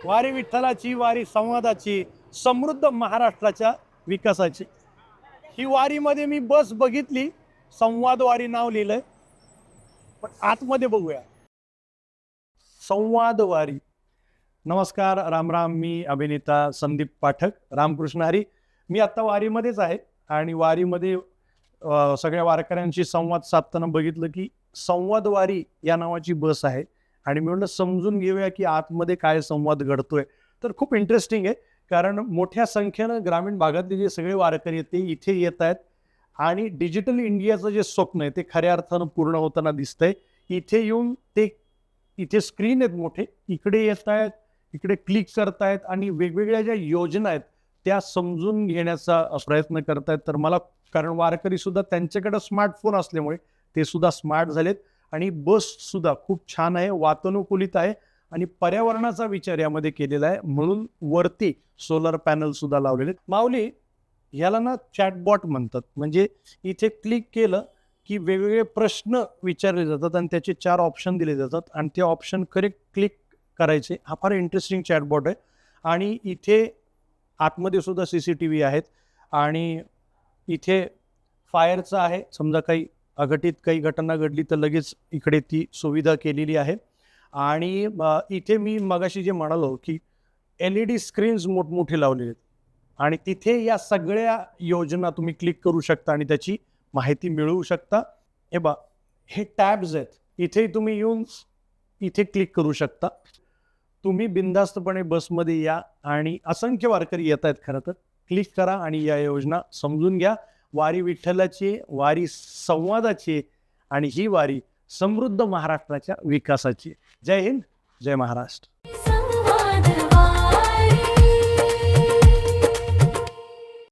वारी विठ्ठलाची, वारी संवादाची, समृद्ध महाराष्ट्राच्या विकासाची। ही वारीमध्ये मी बस बघितली, संवाद वारी नाव लिहिलंय, पण आतमध्ये बघूया। संवाद वारी। नमस्कार, राम राम। मी अभिनेता संदीप पाठक, रामकृष्ण हरी। मी आता वारीमध्येच आहे आणि वारीमध्ये सगळ्या वारकऱ्यांशी संवाद साधताना बघितलं की संवाद वारी या नावाची बस आहे आणि मी म्हटलं समजून घेऊया की आतमध्ये काय संवाद घडतोय। तर खूप इंटरेस्टिंग आहे, कारण मोठ्या संख्येनं ग्रामीण भागातले जे सगळे वारकरी आहेत ते इथे येत आहेत आणि डिजिटल इंडियाचं जे स्वप्न आहे ते खऱ्या अर्थानं पूर्ण होताना दिसतंय। इथे येऊन ते इथे स्क्रीन आहेत मोठे, इकडे येत आहेत, इकडे क्लिक करतायत आणि वेगवेगळ्या ज्या योजना आहेत त्या समजून घेण्याचा प्रयत्न करतायत। तर मला, कारण वारकरी सुद्धा त्यांच्याकडे स्मार्टफोन असल्यामुळे ते सुद्धा स्मार्ट झालेत आणि बस सुद्धा खूप छान आहे, वातानुकूलित आहे आणि पर्यावरणाचा विचार यामध्ये केलेला आहे, म्हणून वरती सोलर पॅनल सुद्धा लावलेले आहेत। माऊली, ह्याला ना चॅटबॉट म्हणतात, म्हणजे इथे क्लिक केलं की वेगवेगळे प्रश्न विचारले जातात आणि त्याचे 4 ऑप्शन दिले जातात आणि ते ऑप्शन करेक्ट क्लिक करायचे। हा फार इंटरेस्टिंग चॅटबॉट आहे आणि इथे आतमध्ये सुद्धा CCTV आहेत आणि इथे फायरचं आहे, समजा काही अघटित काही घटना घडली तर लगेच इकडे ती सुविधा केलेली आहे। आणि इथे मी मगाशी जे म्हणालो की LED स्क्रीन्स मोठमोठे लावलेले आहेत आणि तिथे या सगळ्या योजना तुम्ही क्लिक करू शकता आणि त्याची माहिती मिळवू शकता। हे टॅब्स आहेत, इथे तुम्ही येऊन इथे क्लिक करू शकता। तुम्ही बिनधास्तपणे बसमध्ये या आणि असंख्य वारकरी येत आहेत, खरं तर क्लिक करा आणि या योजना समजून घ्या। वारी विठ्ठलाची, वारी संवादाची आणि ही वारी समृद्ध महाराष्ट्राच्या विकासाची। जय हिंद, जय महाराष्ट्र।